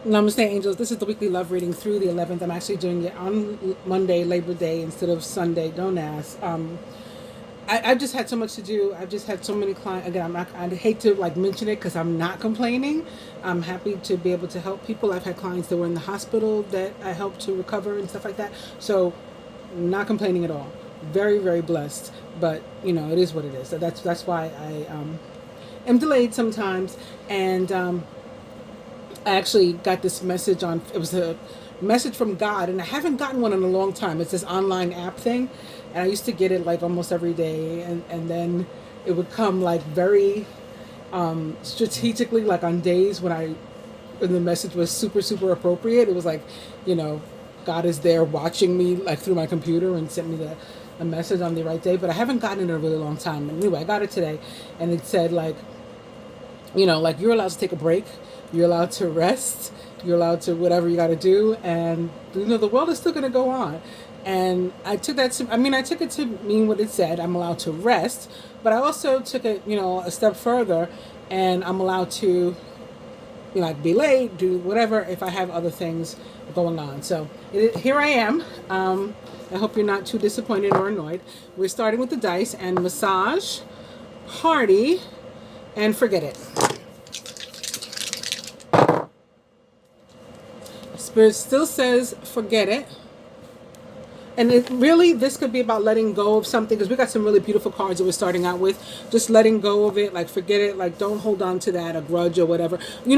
Namaste, angels. This is the weekly love reading through the 11th. I'm actually doing it on Monday, Labor Day, instead of Sunday. Don't ask. I've just had so much to do. I've just had so many clients. Again, I hate to like mention it because I'm not complaining. I'm happy to be able to help people. I've had clients that were in the hospital that I helped to recover and stuff like that. So, not complaining at all. Very, very blessed. But it is what it is. So that's why I am delayed sometimes. And I actually got this message on. It was a message from God, and I haven't gotten one in a long time. It's this online app thing, and I used to get it like almost every day, and then it would come like very strategically, like on days when the message was super super appropriate. It was like, God is there watching me like through my computer and sent me a message on the right day. But I haven't gotten it in a really long time. And anyway, I got it today, and it said like, like you're allowed to take a break, you're allowed to rest, you're allowed to whatever you got to do, and the world is still going to go on. And I took that to, I took it to mean what it said. I'm allowed to rest, but I also took it, a step further, and I'm allowed to, like be late, do whatever if I have other things going on. So here I am. I hope you're not too disappointed or annoyed. We're starting with the dice and massage, party, and forget it. Spirit still says forget it. And this could be about letting go of something, because we got some really beautiful cards that we're starting out with. Just letting go of it, like forget it, like don't hold on to that, a grudge or whatever.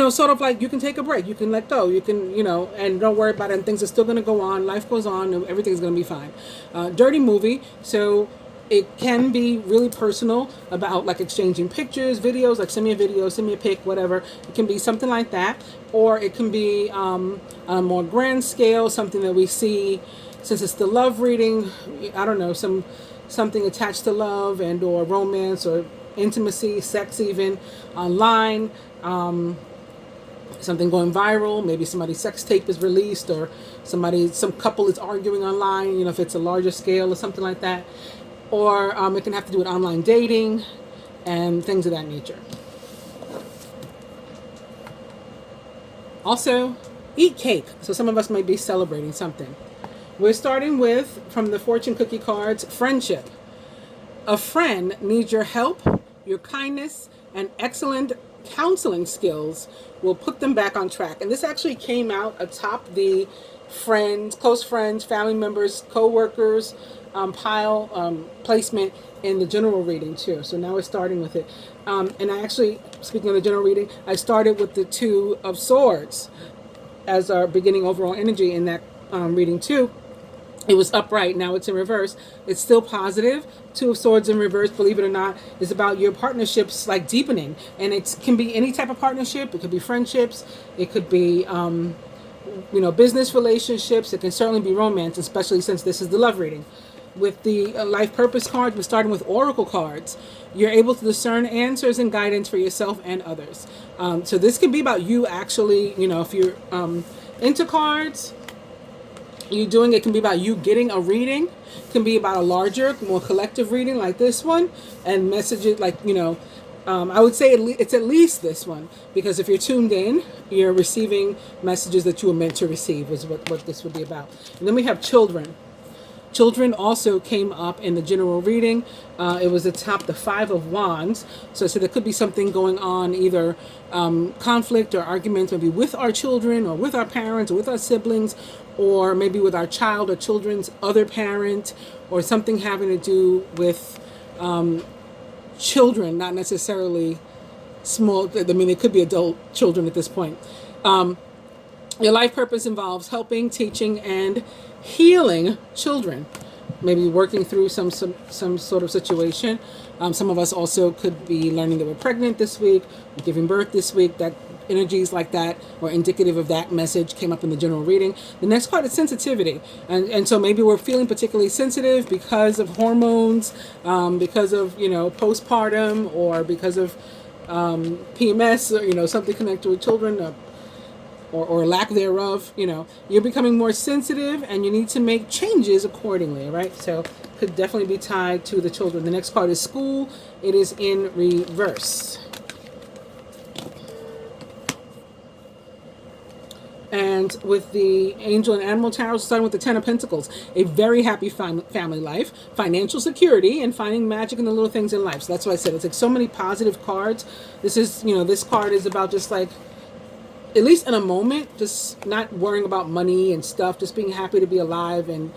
Sort of like you can take a break, you can let go, you can, and don't worry about it. And things are still going to go on. Life goes on, and everything's going to be fine. Dirty movie, so it can be really personal about like exchanging pictures, videos, like send me a video, send me a pic, whatever. It can be something like that, or it can be on a more grand scale, something that we see. Since it's the love reading, I don't know, something attached to love and or romance or intimacy, sex even, online, something going viral, maybe somebody's sex tape is released, or some couple is arguing online, if it's a larger scale or something like that. Or it can have to do with online dating and things of that nature. Also, eat cake. So some of us might be celebrating something. We're starting with, from the fortune cookie cards, friendship. A friend needs your help, your kindness, and excellent counseling skills will put them back on track. And this actually came out atop the friends, close friends, family members, co-workers pile placement in the general reading too. So now we're starting with it. And I actually, speaking of the general reading, I started with the Two of Swords as our beginning overall energy in that reading too. It was upright, now it's in reverse. It's still positive. Two of Swords in reverse, believe it or not, is about your partnerships like deepening. And it can be any type of partnership. It could be friendships. It could be, business relationships. It can certainly be romance, especially since this is the love reading. With the life purpose card, we're starting with oracle cards. You're able to discern answers and guidance for yourself and others. So this can be about you actually, if you're into cards, it can be about you getting a reading. It can be about a larger, more collective reading like this one, and messages like, I would say it's at least this one, because if you're tuned in, you're receiving messages that you were meant to receive, is what this would be about. And then we have children. Children also came up in the general reading. It was atop the Five of Wands. So there could be something going on, either conflict or arguments, maybe with our children or with our parents or with our siblings, or maybe with our child or children's other parent, or something having to do with children, not necessarily small. It could be adult children at this point. Your life purpose involves helping, teaching, and healing children. Maybe working through some sort of situation. Some of us also could be learning that we're pregnant this week, or giving birth this week. That energies like that, or indicative of that message, came up in the general reading. The next part is sensitivity, and so maybe we're feeling particularly sensitive because of hormones, because of postpartum, or because of PMS, or something connected with children. Or lack thereof, you're becoming more sensitive and you need to make changes accordingly, right? So could definitely be tied to the children. The next card is school. It is in reverse. And with the Angel and Animal Tarot, starting with the Ten of Pentacles, a very happy family life, financial security, and finding magic in the little things in life. So that's why I said it's like so many positive cards. This is, this card is about just like, at least in a moment, just not worrying about money and stuff, just being happy to be alive and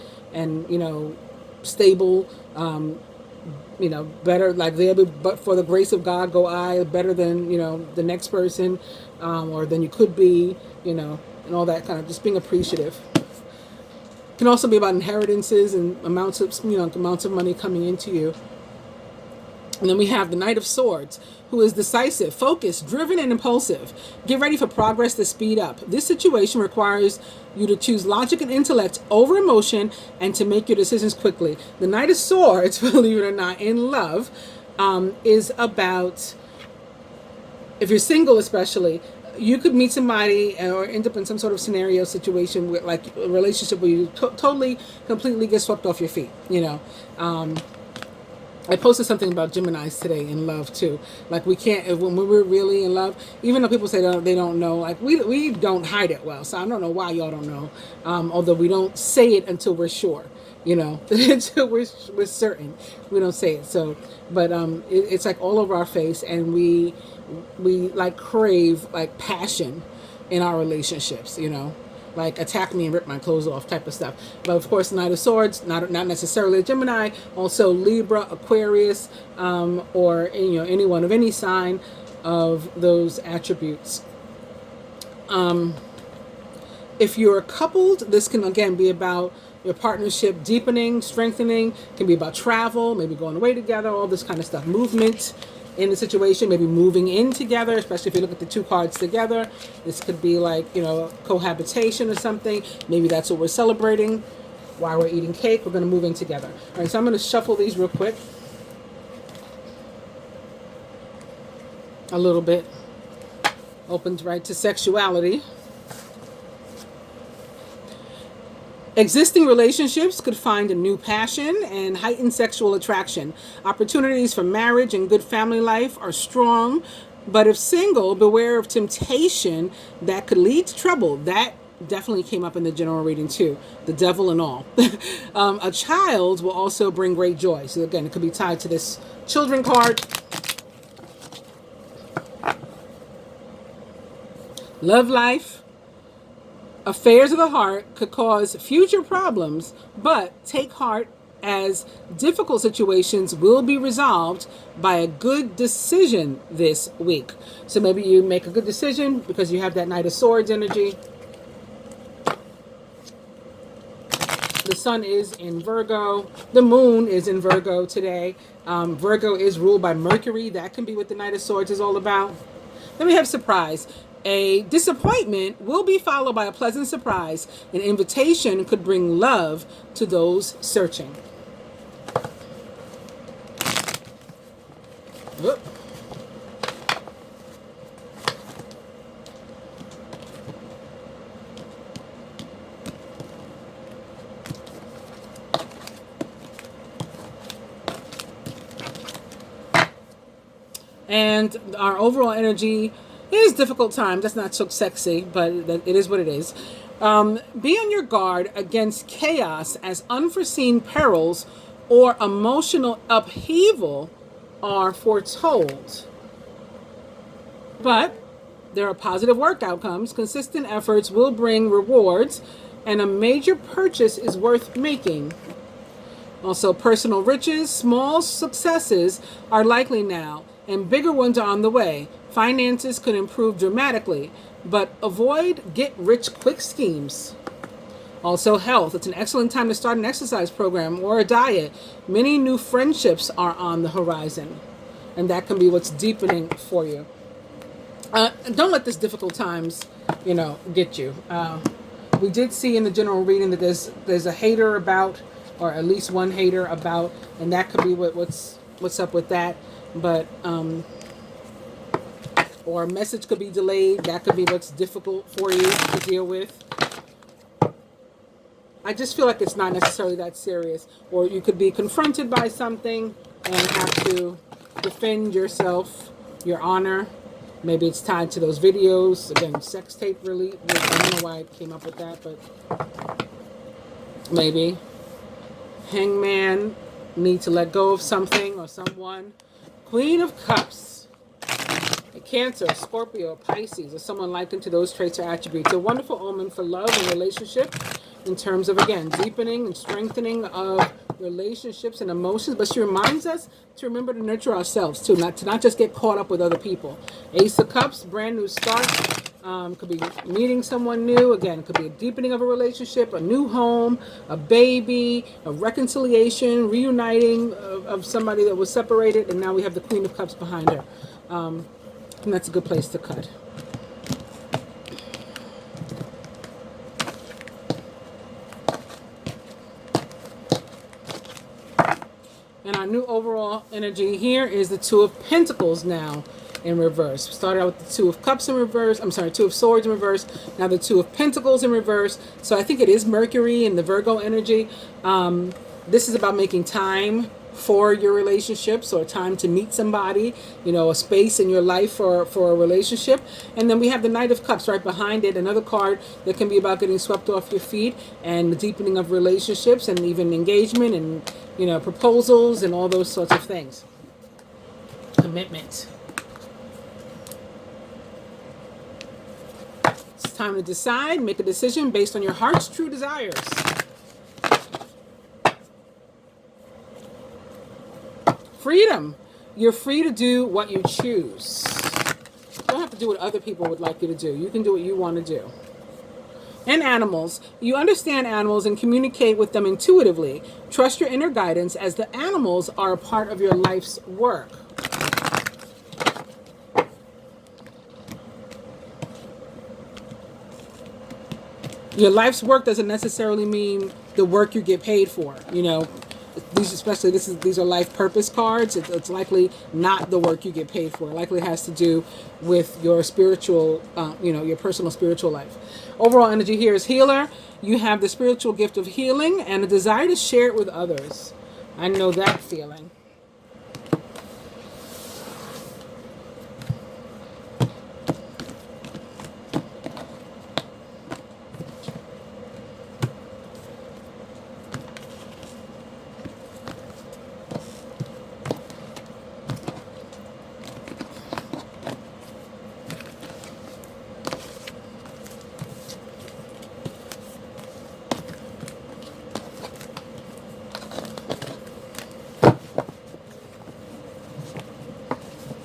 stable, better, like but for the grace of God go I, better than, the next person, or than you could be, and all that kind of just being appreciative. It can also be about inheritances and amounts of money coming into you. And then we have the Knight of Swords, who is decisive, focused, driven, and impulsive. Get ready for progress to speed up. This situation requires you to choose logic and intellect over emotion and to make your decisions quickly. The Knight of Swords, believe it or not, in love, is about, if you're single especially, you could meet somebody or end up in some sort of scenario situation with like a relationship where you totally, completely get swept off your feet, I posted something about Geminis today in love too. Like we can't, when we're really in love, even though people say they don't know, like we don't hide it well. So I don't know why y'all don't know. Although we don't say it until we're sure, until we're certain, we don't say it. So, but it's like all over our face, and we like crave like passion in our relationships, like attack me and rip my clothes off type of stuff. But of course, Knight of Swords, not necessarily a Gemini, also Libra, Aquarius, or anyone of any sign of those attributes. If you're coupled, this can again be about your partnership deepening, strengthening. It can be about travel, maybe going away together, all this kind of stuff. Movement in the situation, maybe moving in together, especially if you look at the two cards together. This could be like, cohabitation or something. Maybe that's what we're celebrating while we're eating cake. We're going to move in together. All right, so I'm going to shuffle these real quick. A little bit. Opens right to sexuality. Existing relationships could find a new passion and heightened sexual attraction. Opportunities for marriage and good family life are strong, but if single, beware of temptation that could lead to trouble. That definitely came up in the general reading too, the devil and all. A child will also bring great joy. So again, it could be tied to this children card. Love life. Affairs of the heart could cause future problems, but take heart as difficult situations will be resolved by a good decision this week. So maybe you make a good decision because you have that Knight of Swords energy. The sun is in Virgo. The moon is in Virgo today. Virgo is ruled by Mercury. That can be what the Knight of Swords is all about. Then we have surprise. A disappointment will be followed by a pleasant surprise. An invitation could bring love to those searching. Whoop. And our overall energy is difficult times. That's not so sexy, but it is what it is. Be on your guard against chaos as unforeseen perils or emotional upheaval are foretold. But there are positive work outcomes. Consistent efforts will bring rewards, and a major purchase is worth making. Also, personal riches, small successes are likely now, and bigger ones are on the way. Finances could improve dramatically, but avoid get-rich-quick schemes. Also, health. It's an excellent time to start an exercise program or a diet. Many new friendships are on the horizon, and that can be what's deepening for you. Don't let this difficult times, get you. We did see in the general reading that there's a hater about, or at least one hater about, and that could be what's up with that. But or a message could be delayed. That could be what's difficult for you to deal with. I just feel like it's not necessarily that serious. Or you could be confronted by something and have to defend yourself, your honor, Maybe it's tied to those videos. Again, sex tape really. I don't know why I came up with that, but maybe. Hangman, need to let go of something or someone. Queen of Cups. A Cancer, Scorpio, Pisces, or someone likened to those traits or attributes. A wonderful omen for love and relationship in terms of, again, deepening and strengthening of relationships and emotions. But she reminds us to remember to nurture ourselves too, not just get caught up with other people. Ace of Cups, brand new start. Could be meeting someone new. Again, could be a deepening of a relationship, a new home, a baby, a reconciliation, reuniting of somebody that was separated. And now we have the Queen of Cups behind her. And that's a good place to cut. And our new overall energy here is the Two of Pentacles now in reverse. We started out with the Two of Cups in reverse. I'm sorry, Two of Swords in reverse. Now the Two of Pentacles in reverse. So I think it is Mercury and the Virgo energy. This is about making time for your relationships or time to meet somebody, you know, a space in your life for a relationship. And then we have the Knight of Cups right behind it, another card that can be about getting swept off your feet and the deepening of relationships and even engagement and, you know, proposals and all those sorts of things. Commitment. It's time to decide, make a decision based on your heart's true desires. Freedom. You're free to do what you choose. You don't have to do what other people would like you to do. You can do what you want to do. And animals. You understand animals and communicate with them intuitively. Trust your inner guidance as the animals are a part of your life's work. Your life's work doesn't necessarily mean the work you get paid for, you know. These are life purpose cards. It's likely not the work you get paid for. It likely has to do with your spiritual, your personal spiritual life. Overall energy here is healer. You have the spiritual gift of healing and a desire to share it with others. I know that feeling.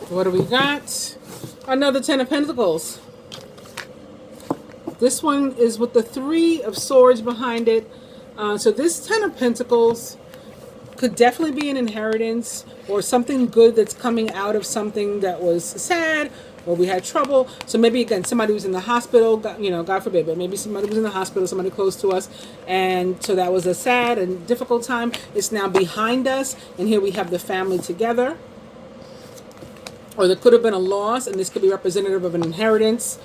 What do we got? Another Ten of Pentacles. This one is with the Three of Swords behind it. So this Ten of Pentacles could definitely be an inheritance or something good that's coming out of something that was sad or we had trouble. So maybe, again, somebody was in the hospital, God forbid, but maybe somebody was in the hospital, somebody close to us. And so that was a sad and difficult time. It's now behind us. And here we have the family together. Or there could have been a loss, and this could be representative of an inheritance.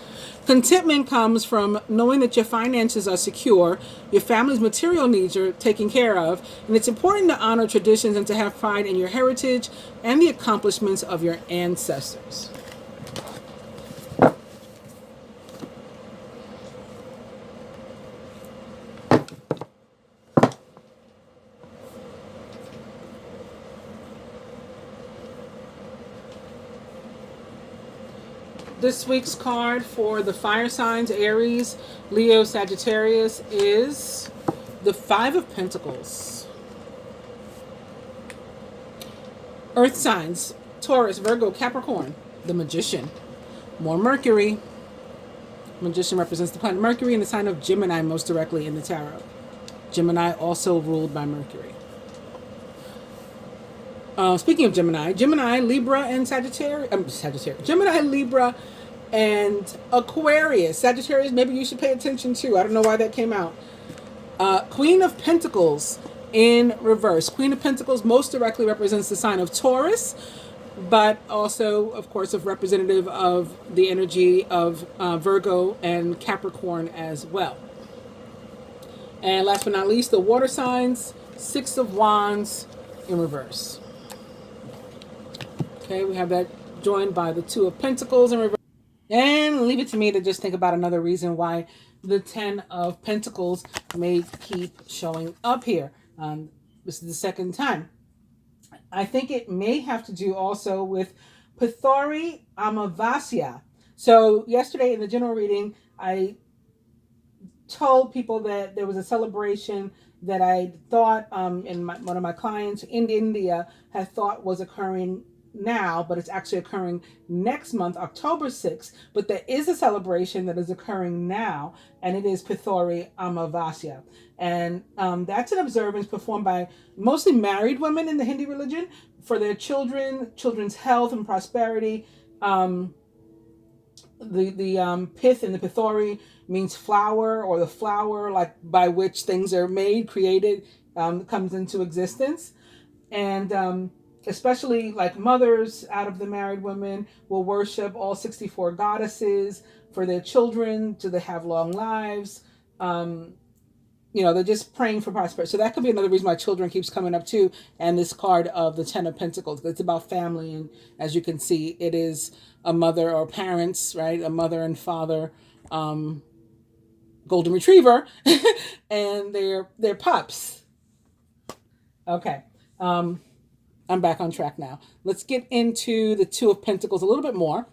Contentment comes from knowing that your finances are secure, your family's material needs are taken care of, and it's important to honor traditions and to have pride in your heritage and the accomplishments of your ancestors. This week's card for the fire signs, Aries, Leo, Sagittarius, is the Five of Pentacles. Earth signs, Taurus, Virgo, Capricorn, the Magician. More Mercury. Magician represents the planet Mercury and the sign of Gemini most directly in the tarot. Gemini also ruled by Mercury. Speaking of Gemini, Libra, and Sagittarius. Gemini, Libra, and Aquarius. Sagittarius, maybe you should pay attention to. I don't know why that came out. Queen of Pentacles in reverse. Queen of Pentacles most directly represents the sign of Taurus, but also, of course, of representative of the energy of Virgo and Capricorn as well. And last but not least, the water signs, Six of Wands in reverse. Okay, we have that joined by the Two of Pentacles in reverse. And leave it to me to just think about another reason why the 10 of Pentacles may keep showing up here. This is the second time. I think it may have to do also with Pithori Amavasya. So yesterday in the general reading, I told people that there was a celebration that I thought one of my clients in India had thought was occurring now, but it's actually occurring next month, October 6th. But there is a celebration that is occurring now, and it is Pithori Amavasya. And that's an observance performed by mostly married women in the Hindu religion for their children's health and prosperity. The pith in the Pithori means flower, or the flower like by which things are made, created, comes into existence. And especially like mothers out of the married women will worship all 64 goddesses for their children, to they have long lives. They're just praying for prosperity. So that could be another reason why children keeps coming up too. And this card of the 10 of Pentacles, it's about family. And as you can see, it is a mother or parents, right? A mother and father, golden retriever, and their pups. Okay. I'm back on track now. Let's get into the Two of Pentacles a little bit more.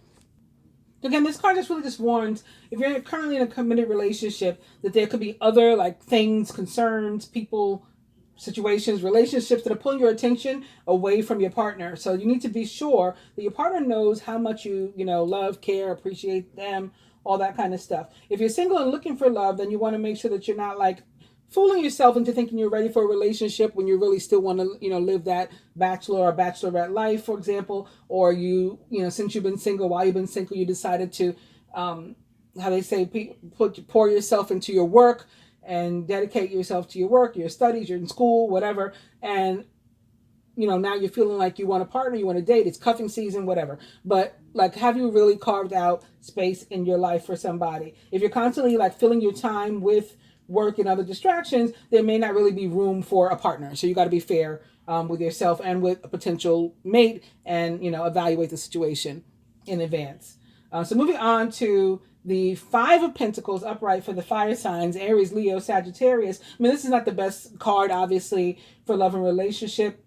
Again, this card just warns, if you're currently in a committed relationship, that there could be other like things, concerns, people, situations, relationships that are pulling your attention away from your partner. So you need to be sure that your partner knows how much you love, care, appreciate them, all that kind of stuff. If you're single and looking for love, then you want to make sure that you're not like fooling yourself into thinking you're ready for a relationship when you really still want to, live that bachelor or bachelorette life, for example, or since you've been single, while you've been single, you decided to, how they say, pour yourself into your work and dedicate yourself to your work, your studies, you're in school, whatever. And, now you're feeling like you want a partner, you want to date, it's cuffing season, whatever. But like, have you really carved out space in your life for somebody? If you're constantly like filling your time with work and other distractions, there may not really be room for a partner. So you got to be fair with yourself and with a potential mate, and evaluate the situation in advance. So moving on to the Five of Pentacles upright for the fire signs, Aries, Leo, Sagittarius. I mean, this is not the best card, obviously, for love and relationship.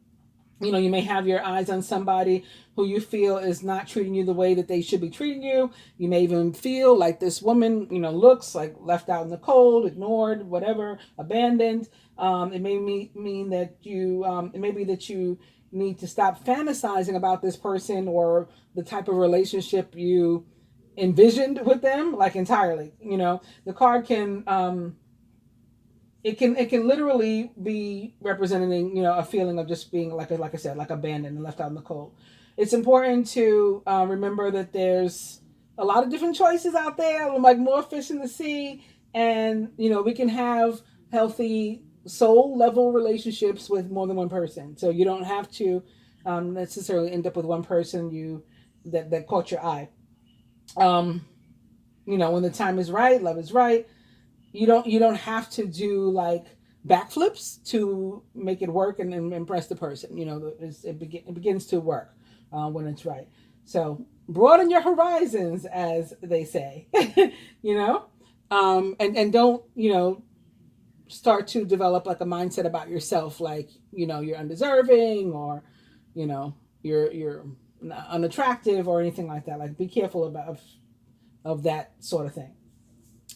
You may have your eyes on somebody who you feel is not treating you the way that they should be treating you. You may even feel like this woman, looks like left out in the cold, ignored, whatever, abandoned. It may mean that it may be that you need to stop fantasizing about this person or the type of relationship you envisioned with them, like entirely. The card can, it can literally be representing, a feeling of just being like I said, like abandoned and left out in the cold. It's important to remember that there's a lot of different choices out there, like more fish in the sea, and we can have healthy soul level relationships with more than one person. So you don't have to necessarily end up with one person that caught your eye. When the time is right, love is right. You don't have to do like backflips to make it work and impress the person. It begins to work when it's right. So broaden your horizons, as they say. And don't start to develop like a mindset about yourself, like you're undeserving, or you're unattractive or anything like that. Like, be careful of that sort of thing.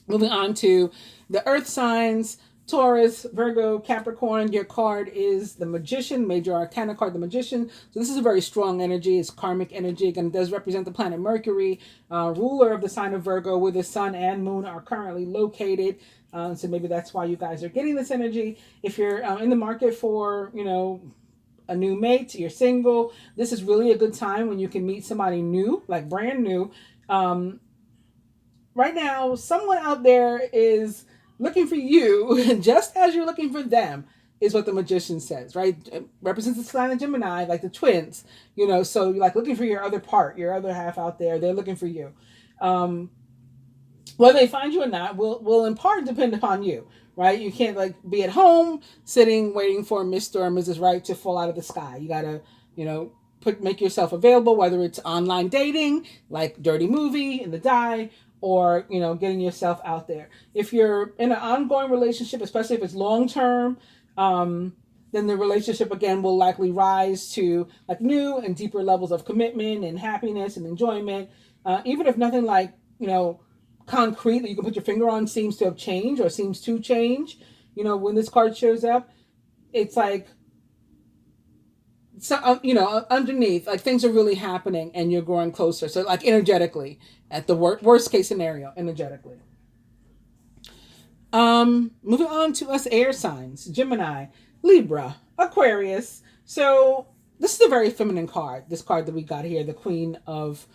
Moving on to the earth signs, Taurus, Virgo, Capricorn. Your card is the Magician, major arcana card, the Magician. So this is a very strong energy. It's karmic energy, and it does represent the planet Mercury, ruler of the sign of Virgo, where the sun and moon are currently located. So maybe that's why you guys are getting this energy. If you're in the market for, a new mate, you're single, this is really a good time when you can meet somebody new, like brand new. Right now, someone out there is looking for you, just as you're looking for them, is what the Magician says, right? It represents the sign of Gemini, like the twins, so you're like looking for your other part, your other half out there. They're looking for you. Whether they find you or not will in part depend upon you, right? You can't like be at home sitting waiting for Mr. or Mrs. Right to fall out of the sky. You gotta, make yourself available, whether it's online dating, like Dirty Movie in the Die, or getting yourself out there. If you're in an ongoing relationship, especially if it's long term, then the relationship again will likely rise to like new and deeper levels of commitment and happiness and enjoyment. Even if nothing like concrete that you can put your finger on seems to have changed or seems to change, when this card shows up, it's like, so underneath, like things are really happening and you're growing closer. So like energetically, at the worst case scenario, energetically. Moving on to us air signs: Gemini, Libra, Aquarius. So this is a very feminine card. This card that we got here, the Queen of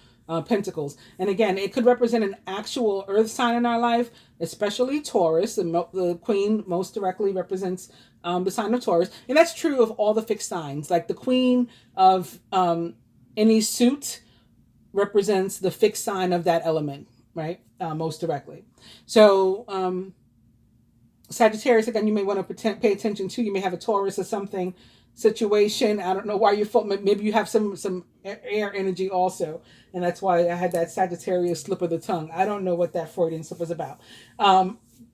Pentacles. And again, it could represent an actual earth sign in our life, especially Taurus. The Queen most directly represents the sign of Taurus. And that's true of all the fixed signs. Like the Queen of any suit represents the fixed sign of that element, right? Most directly. So Sagittarius, again, you may want to pay attention to. You may have a Taurus or something situation. I don't know why you felt, maybe you have some air energy also, and that's why I had that Sagittarius slip of the tongue. I don't know what that Freudian slip was about,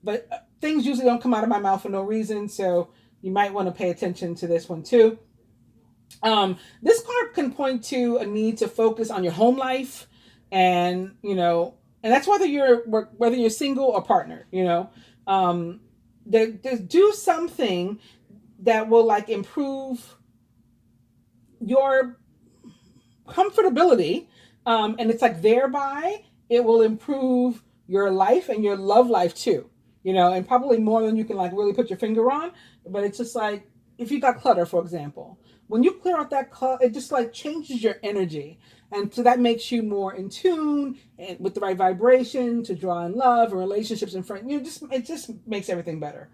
but things usually don't come out of my mouth for no reason, so you might want to pay attention to this one too. This card can point to a need to focus on your home life, and and that's whether you're single or partner. Do something that will like improve your comfortability, and it's like thereby it will improve your life and your love life too, and probably more than you can like really put your finger on. But it's just like, if you got clutter, for example, when you clear out that clutter, it just like changes your energy, and so that makes you more in tune and with the right vibration to draw in love and relationships and friends. It just makes everything better.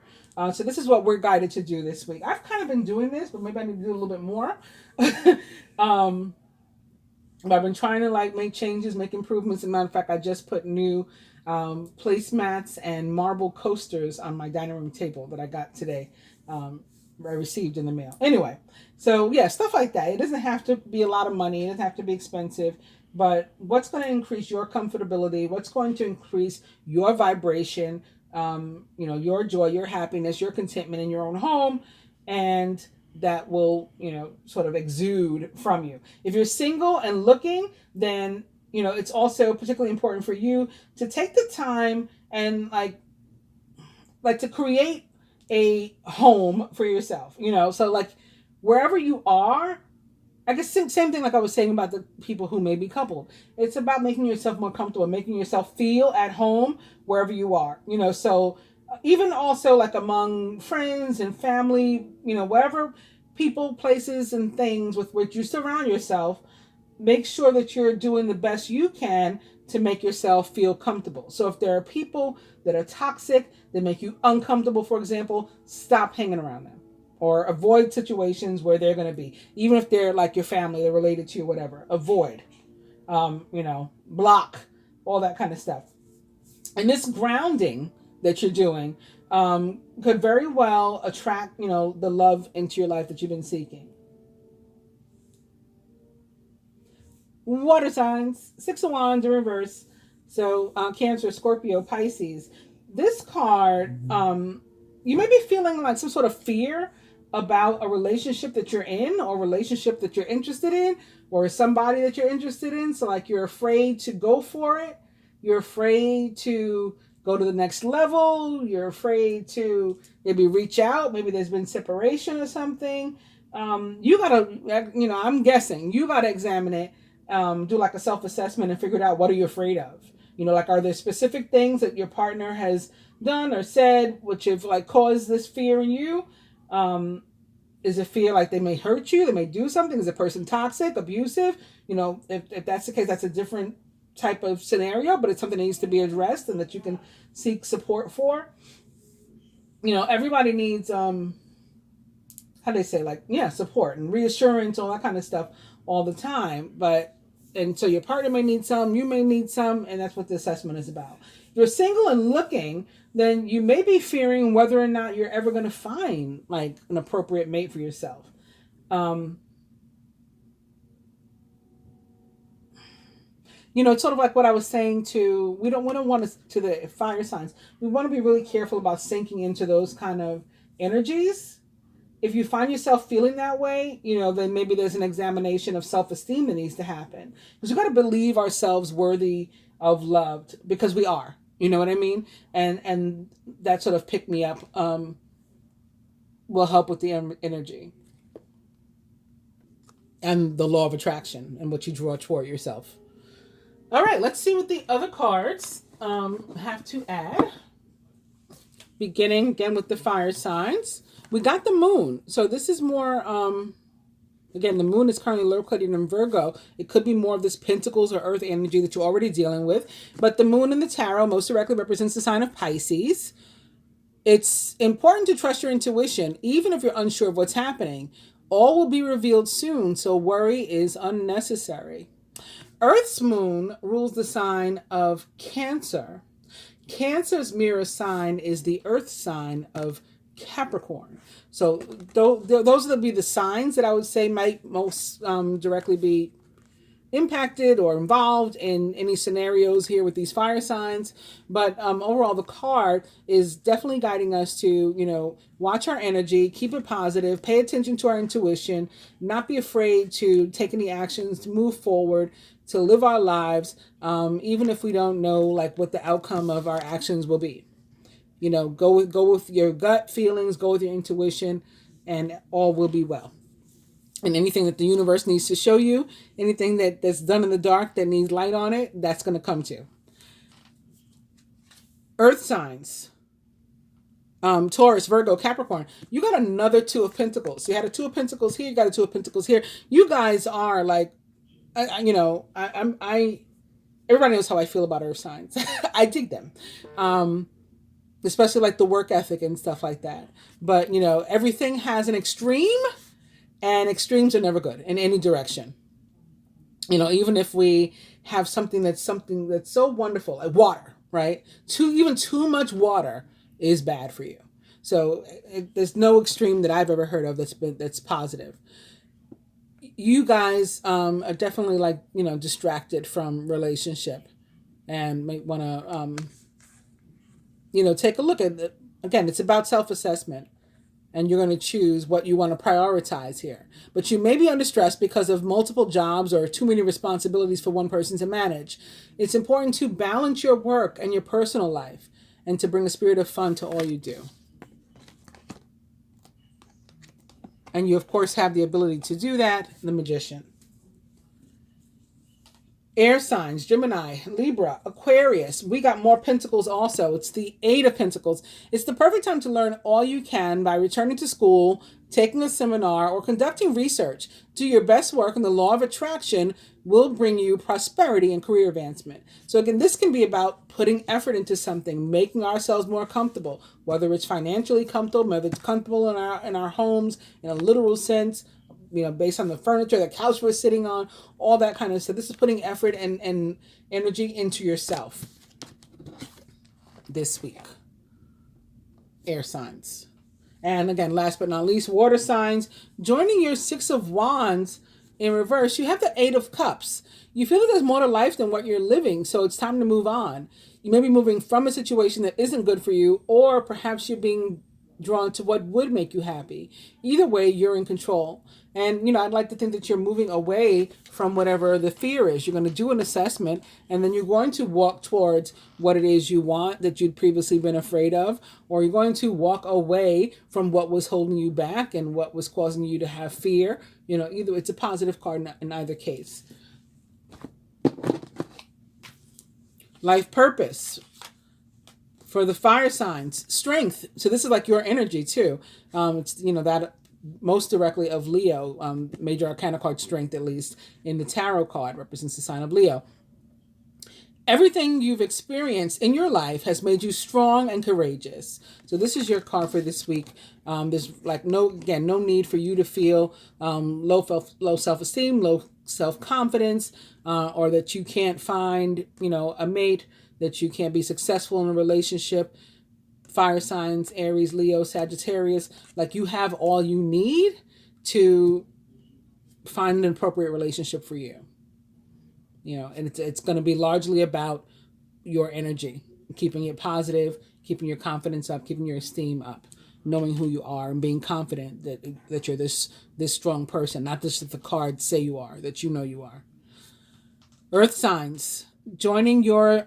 So this is what we're guided to do this week. I've kind of been doing this, but maybe I need to do a little bit more. But I've been trying to like make changes, make improvements. As a matter of fact, I just put new placemats and marble coasters on my dining room table that I got today. I received in the mail. Anyway, so yeah, stuff like that. It doesn't have to be a lot of money. It doesn't have to be expensive. But what's going to increase your comfortability? What's going to increase your vibration? Your joy, your happiness, your contentment in your own home, and that will, sort of exude from you. If you're single and looking, then, it's also particularly important for you to take the time and like to create a home for yourself, so like wherever you are, I guess same thing like I was saying about the people who may be coupled. It's about making yourself more comfortable, making yourself feel at home wherever you are, so even also like among friends and family, whatever people, places, and things with which you surround yourself, make sure that you're doing the best you can to make yourself feel comfortable. So if there are people that are toxic, that make you uncomfortable, for example, stop hanging around them. Or avoid situations where they're going to be. Even if they're like your family, they're related to you, whatever. Avoid. Block. All that kind of stuff. And this grounding that you're doing could very well attract, the love into your life that you've been seeking. Water signs. 6 of Wands in reverse. So Cancer, Scorpio, Pisces. This card, you may be feeling like some sort of fear about a relationship that you're in, or a relationship that you're interested in, or somebody that you're interested in. So like you're afraid to go for it. You're afraid to go to the next level. You're afraid to maybe reach out. Maybe there's been separation or something. You gotta, I'm guessing you gotta examine it, do like a self-assessment and figure out what are you afraid of. Like, are there specific things that your partner has done or said which have like caused this fear in you? Is it fear like they may hurt you, they may do something? Is a person toxic, abusive? If that's the case, that's a different type of scenario, but it's something that needs to be addressed and that you can seek support for. Everybody needs how do they say, like, support and reassurance, all that kind of stuff all the time. And so your partner may need some, you may need some, and that's what the assessment is about. If you're single and looking, then you may be fearing whether or not you're ever going to find like an appropriate mate for yourself. It's sort of like what I was saying we don't want to the fire signs. We want to be really careful about sinking into those kind of energies. If you find yourself feeling that way, then maybe there's an examination of self-esteem that needs to happen. Because we got to believe ourselves worthy of loved, because we are. You know what I mean? And that sort of pick me up will help with the energy and the law of attraction and what you draw toward yourself. All right, let's see what the other cards have to add. Beginning again with the fire signs. We got the moon. So this is more, again, the moon is currently located in Virgo. It could be more of this pentacles or earth energy that you're already dealing with. But the moon in the tarot most directly represents the sign of Pisces. It's important to trust your intuition, even if you're unsure of what's happening. All will be revealed soon, so worry is unnecessary. Earth's moon rules the sign of Cancer. Cancer's mirror sign is the earth sign of Capricorn. So those would be the signs that I would say might most directly be impacted or involved in any scenarios here with these fire signs. But overall, the card is definitely guiding us to, watch our energy, keep it positive, pay attention to our intuition, not be afraid to take any actions, to move forward, to live our lives, even if we don't know like what the outcome of our actions will be. Go with your gut feelings, go with your intuition, and all will be well. And anything that the universe needs to show you, anything that's done in the dark that needs light on it, that's going to come to. Earth signs. Taurus, Virgo, Capricorn. You got another Two of Pentacles. You had a Two of Pentacles here. You got a Two of Pentacles here. You guys are like, everybody knows how I feel about earth signs. I dig them. Especially like the work ethic and stuff like that. But, everything has an extreme, and extremes are never good in any direction. Even if we have something that's so wonderful, like water, right? Even too much water is bad for you. So there's no extreme that I've ever heard of that's positive. You guys are definitely like, distracted from relationship and might want to, take a look at it. Again, it's about self-assessment. And you're going to choose what you want to prioritize here. But you may be under stress because of multiple jobs or too many responsibilities for one person to manage. It's important to balance your work and your personal life and to bring a spirit of fun to all you do. And you, of course, have the ability to do that, the Magician. Air signs, Gemini, Libra, Aquarius. We got more pentacles also. It's the Eight of Pentacles. It's the perfect time to learn all you can by returning to school, taking a seminar, or conducting research. Do your best work, and the law of attraction will bring you prosperity and career advancement. So again, this can be about putting effort into something, making ourselves more comfortable, whether it's financially comfortable, whether it's comfortable in our homes in a literal sense, based on the furniture, the couch we're sitting on, all that kind of stuff. This is putting effort and energy into yourself this week. Air signs. And again, last but not least, water signs. Joining your Six of Wands in reverse, you have the Eight of Cups. You feel that there's more to life than what you're living, so it's time to move on. You may be moving from a situation that isn't good for you, or perhaps you're being drawn to what would make you happy. Either way, you're in control. And, I'd like to think that you're moving away from whatever the fear is. You're going to do an assessment, and then you're going to walk towards what it is you want that you'd previously been afraid of, or you're going to walk away from what was holding you back and what was causing you to have fear. Either it's a positive card in either case. Life purpose. For the fire signs, strength. So this is like your energy too. It's, that most directly of Leo, major arcana card strength, at least in the tarot card, represents the sign of Leo. Everything you've experienced in your life has made you strong and courageous. So this is your card for this week. There's like no need for you to feel low self-esteem, low self-confidence, or that you can't find, a mate, that you can't be successful in a relationship. Fire signs, Aries, Leo, Sagittarius, like you have all you need to find an appropriate relationship for you. and it's going to be largely about your energy, keeping it positive, keeping your confidence up, keeping your esteem up, knowing who you are and being confident that you're this strong person, not just that the cards say you are, that you are. Earth signs, joining your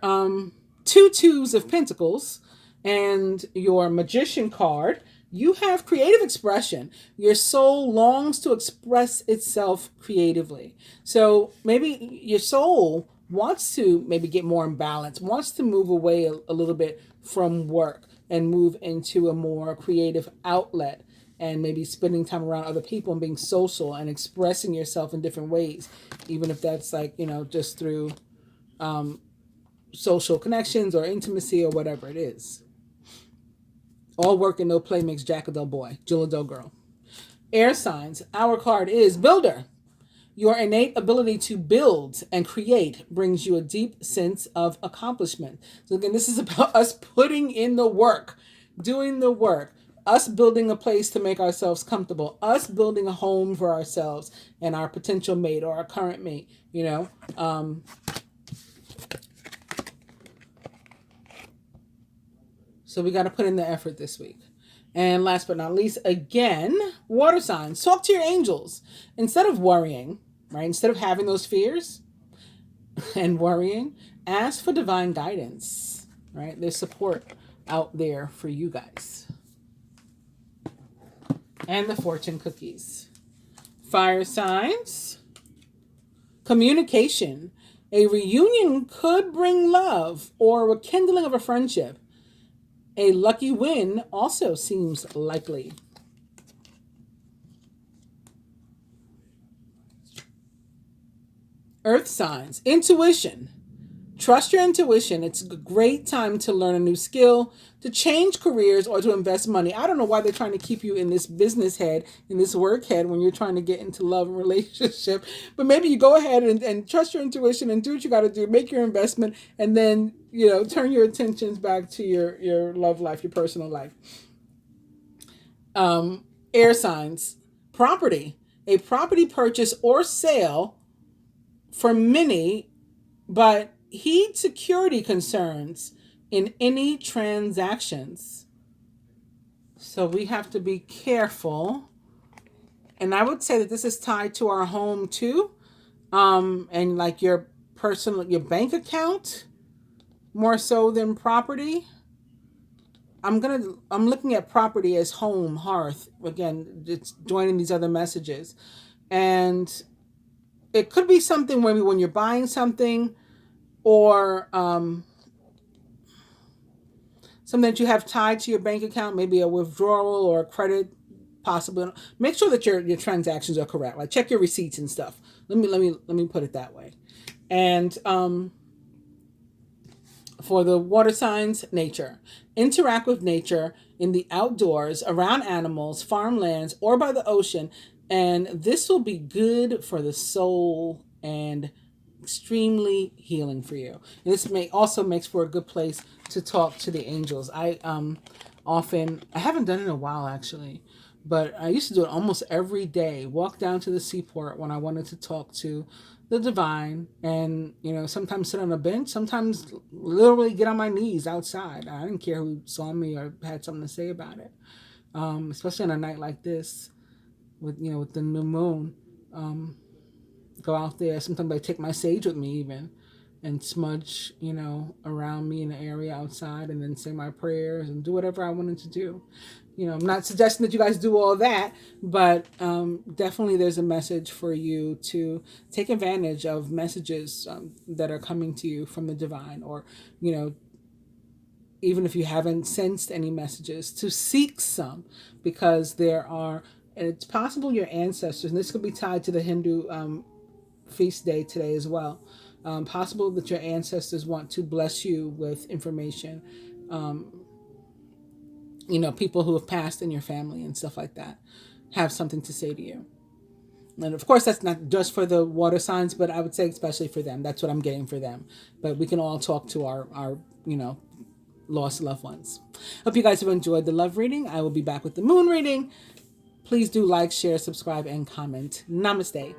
two twos of pentacles and your magician card, you have creative expression. Your soul longs to express itself creatively. So maybe your soul wants to maybe get more in balance, wants to move away a little bit from work and move into a more creative outlet, and maybe spending time around other people and being social and expressing yourself in different ways, even if that's like, just through social connections or intimacy or whatever it is. All work and no play makes Jack a dull boy, Jill a dull girl. Air signs, our card is Builder. Your innate ability to build and create brings you a deep sense of accomplishment. So again, this is about us putting in the work, doing the work, us building a place to make ourselves comfortable, us building a home for ourselves and our potential mate or our current mate, So we got to put in the effort this week. And last but not least, again, water signs. Talk to your angels. Instead of worrying, right? Instead of having those fears and worrying, ask for divine guidance, right? There's support out there for you guys. And the fortune cookies. Fire signs. Communication. A reunion could bring love or a rekindling of a friendship. A lucky win also seems likely. Earth signs. Intuition. Trust your intuition. It's a great time to learn a new skill, to change careers, or to invest money. I don't know why they're trying to keep you in this business head, in this work head, when you're trying to get into love and relationship. But maybe you go ahead and trust your intuition and do what you got to do, make your investment, and then, turn your attentions back to your love life, your personal life. Air signs. Property. A property purchase or sale for many, but heed security concerns in any transactions. So we have to be careful. And I would say that this is tied to our home too. And like your bank account more so than property. I'm looking at property as home, hearth. Again, it's joining these other messages. And it could be something maybe when you're buying something, or something that you have tied to your bank account, maybe a withdrawal or a credit, possibly. Make sure that your transactions are correct. Like check your receipts and stuff. Let me put it that way. And for the water signs, nature. Interact with nature in the outdoors, around animals, farmlands, or by the ocean, and this will be good for the soul and extremely healing for you. And this also makes for a good place to talk to the angels. I haven't done it in a while actually, but I used to do it almost every day. Walk down to the seaport when I wanted to talk to the divine, and sometimes sit on a bench, sometimes literally get on my knees outside. I didn't care who saw me or had something to say about it. Especially on a night like this with the new moon. Go out there. Sometimes I take my sage with me even and smudge, around me in the area outside, and then say my prayers and do whatever I wanted to do. I'm not suggesting that you guys do all that, but definitely there's a message for you to take advantage of messages that are coming to you from the divine, or, even if you haven't sensed any messages, to seek some, because there are, and it's possible your ancestors, and this could be tied to the Hindu feast day today as well. Possible that your ancestors want to bless you with information. People who have passed in your family and stuff like that have something to say to you. And of course, that's not just for the water signs, but I would say especially for them. That's what I'm getting for them. But we can all talk to our lost loved ones. Hope you guys have enjoyed the love reading. I will be back with the moon reading. Please do like, share, subscribe, and comment. Namaste.